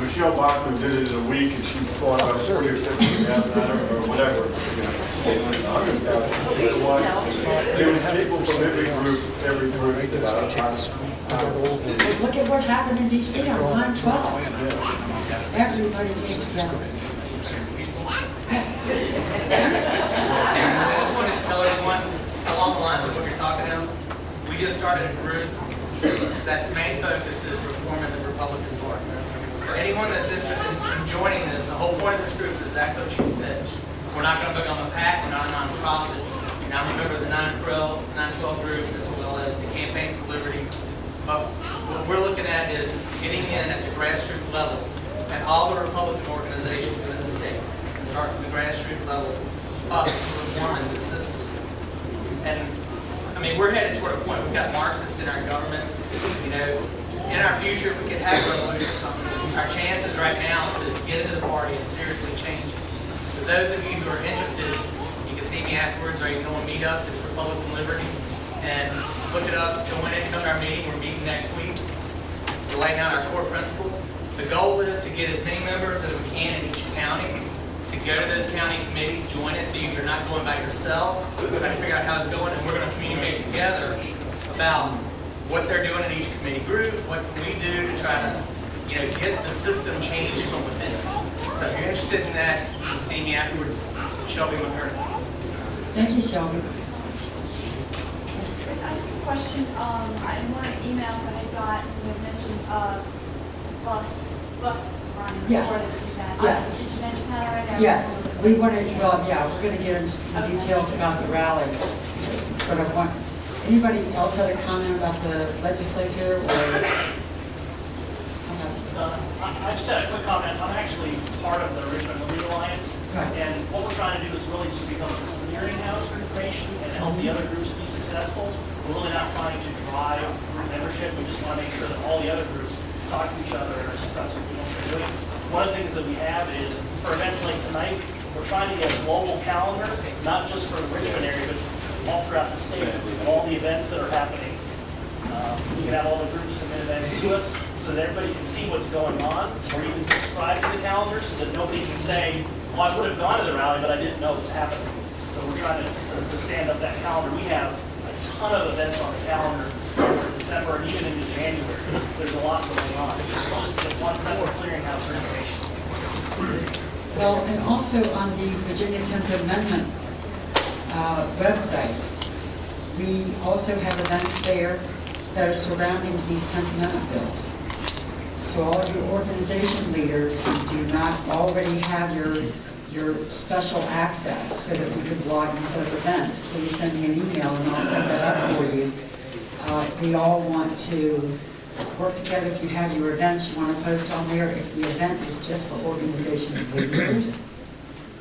Michelle Bachman did it in a week, and she bought about 40 or 50,000 out of it, or whatever. 100,000. There was people from every group Look at what happened in DC on 9/12. Everybody came together. I just wanted to tell everyone, along the lines of what you're talking about, we just started a group that's main focus is reforming the Republican Party. So anyone that's interested in joining this, the whole point of this group is exactly what she said. We're not going to become a PAC, we're not a nonprofit. Now I'm a member of the 912 group, as well as the Campaign for Liberty. But what we're looking at is getting in at the grassroots level at all the Republican organizations within the state and start from the grassroots level up reforming the system. And I mean, we're headed toward a point. We've got Marxists in our government. You know, in our future, we could have a revolution or something. Our chances right now to get into the party and seriously change it. So those of you who are interested, you can see me afterwards, or you can go and meet up. It's Republican Liberty, and look it up. Join in, come to our meeting. We're meeting next week. We're laying out our core principles. The goal is to get as many members as we can in each county, to go to those county committees, join it, so you're not going by yourself. We're going to figure out how it's going, and we're going to communicate together about what they're doing in each committee group, what can we do to try to, you know, get the system changed from within. So if you're interested in that, you can see me afterwards. Shelby with her. Thank you, Shelby. I have a question. In one of the emails that I got, you had mentioned buses running. Yes. Before this event. Yes. Did you mention that already? Yes, we wanted, well, yeah, we're going to get into some details about the rally. But I want, anybody else had a comment about the legislature or? I just had a quick comment. I'm actually part of the Richmond Liberty Alliance, Right. and what we're trying to do is really just become a clearinghouse for information and help the other groups be successful. We're really not trying to drive group membership. We just want to make sure that all the other groups talk to each other and are successful in what they're doing. One of the things that we have is, for events like tonight, we're trying to get a global calendar, not just for the Richmond area, but all throughout the state, of all the events that are happening. We can have all the groups submit events to us, so that everybody can see what's going on, or even subscribe to the calendar, so that nobody can say, well, I would have gone to the rally, but I didn't know it was happening. So we're trying to stand up that calendar. We have a ton of events on the calendar for December and even into January. There's a lot going on. It's just one central clearinghouse for information. Well, and also on the Virginia 10th Amendment website, we also have events there that are surrounding these 10th Amendment bills. So all of your organization leaders who do not already have your special access so that we could log and set up events, please send me an email and I'll set that up for you. We all want to work together. If you have your events you want to post on there, if the event is just for organization leaders,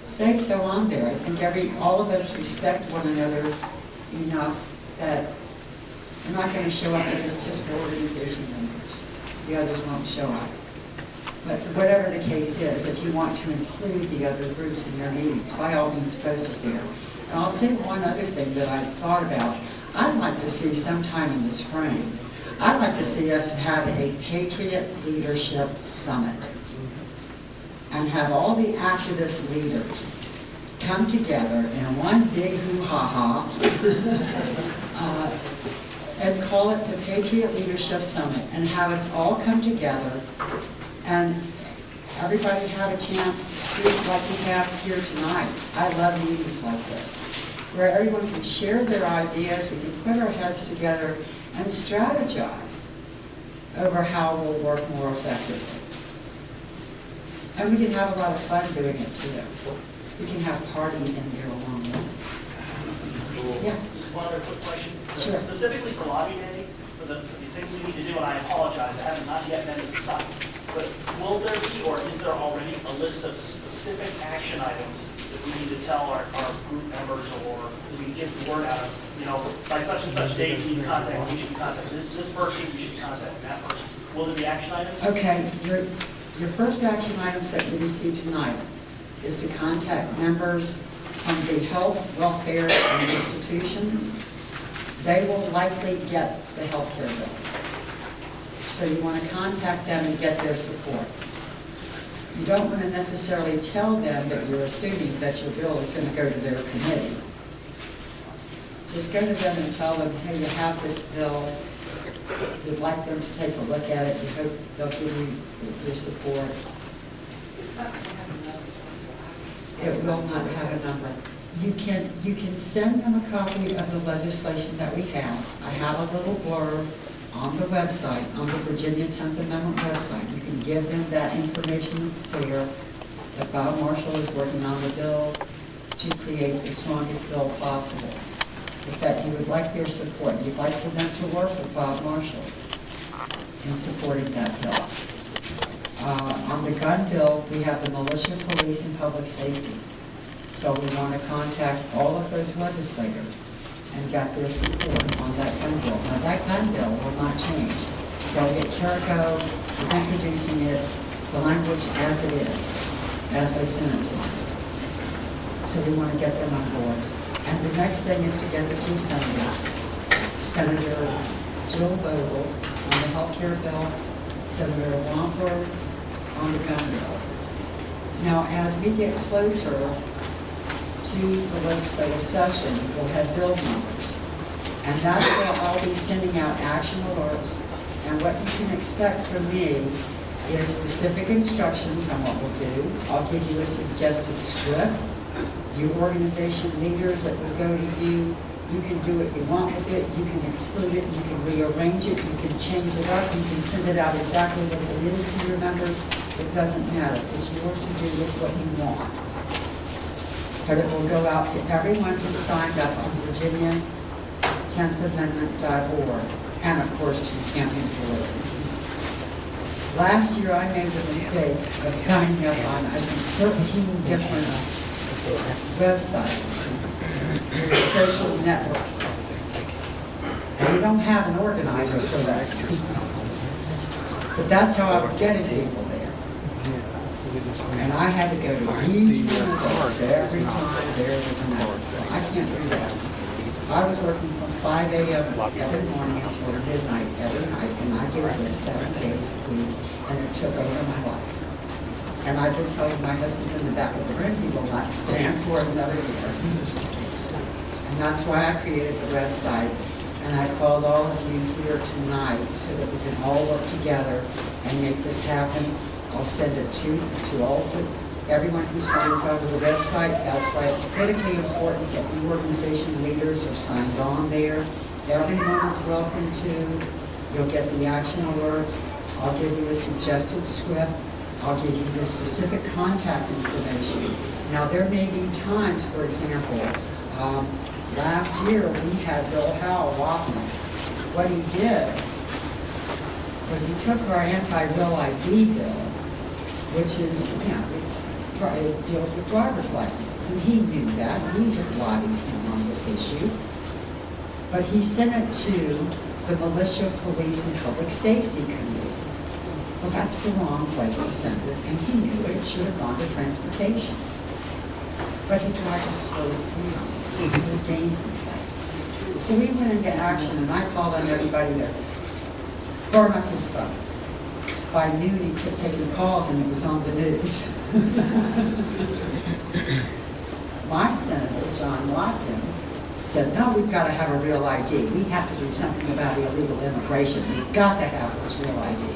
say so on there. I think all of us respect one another enough that we're not going to show up if it's just for organization members. The others won't show up. But whatever the case is, if you want to include the other groups in your meetings, by all means post it there. And I'll say one other thing that I've thought about. I'd like to see sometime in the spring, I'd like to see us have a Patriot Leadership Summit and have all the activist leaders come together in one big hoo-ha-ha and call it the Patriot Leadership Summit and have us all come together and everybody have a chance to speak like we have here tonight. I love meetings like this, where everyone can share their ideas, we can put our heads together and strategize over how we'll work more effectively. And we can have a lot of fun doing it too. We can have parties in there along with it. Yeah. Just one other quick question. Sure. Specifically for lobby day, for the things we need to do, and I apologize, I have not yet been to the site, but will there be, or is there already a list of specific action items that we need to tell our group members, or we get the word out of, you know, by such and such date, we should contact this person, we should contact that person. Will there be action items? Okay, your first action items that you received tonight is to contact members from the health, welfare, and institutions. They will likely get the health care bill. So you want to contact them and get their support. You don't want to necessarily tell them that you're assuming that your bill is going to go to their committee. Just go to them and tell them, hey, you have this bill. You'd like them to take a look at it. You hope they'll give you your support. It will not have a number. You can send them a copy of the legislation that we have. I have a little blurb on the website, on the Virginia 10th Amendment website. You can give them that information that's there, that Bob Marshall is working on the bill to create the strongest bill possible. But that you would like their support. You'd like for them to work with Bob Marshall in supporting that bill. On the gun bill, we have the militia, police, and public safety. So we want to contact all of those legislators and get their support on that gun bill. Now, that gun bill will not change. Delegate Carrico is introducing it, the language as it is, as I sent it to him. So we want to get them on board. And the next thing is to get the two senators, Senator Jill Vogel on the health care bill, Senator Wampler on the gun bill. Now, as we get closer to the legislative session, we'll have bill numbers. And that's where I'll be sending out action alerts. And what you can expect from me is specific instructions on what we'll do. I'll give you a suggested script. You organization leaders that will go to you, you can do what you want with it, you can exclude it, you can rearrange it, you can change it up, you can send it out exactly as it is to your members. It doesn't matter. It's yours to do with what you want. But it will go out to everyone who signed up on Virginia 10th Amendment.org, and of course to Campaign for Liberty. Last year I made the mistake of signing up on, I think, 13 different websites, social network sites. And you don't have an organizer for that. But that's how I was getting people there. And I had to go to each one of those every time there was an hour. I can't do that. I was working from 5 a.m. every morning until midnight every night, and I did this 7 days a week, and it took over my life. And I've been telling my husband's in the back of the room, he will not stand for another year. And that's why I created the website. And I called all of you here tonight so that we can all work together and make this happen. I'll send it to all of everyone who signs on to the website. That's why it's critically important that the organization leaders are signed on there. Everyone is welcome to. You'll get the action alerts. I'll give you a suggested script. I'll give you the specific contact information. Now, there may be times, for example, last year we had Bill Howell walking. What he did was he took our anti-real ID bill, which is, it deals with driver's licenses, and he knew that. We had lobbied him on this issue. But he sent it to the Militia, Police, and Public Safety Committee. Well, that's the wrong place to send it, and he knew it. It should have gone to Transportation. But he tried to slow it down. He gained control. So we went into action, and I called on everybody to burn up his phone. By noon, he kept taking calls, and it was on the news. My senator, John Watkins, said, no, we've got to have a real ID. We have to do something about illegal immigration. We've got to have this real ID.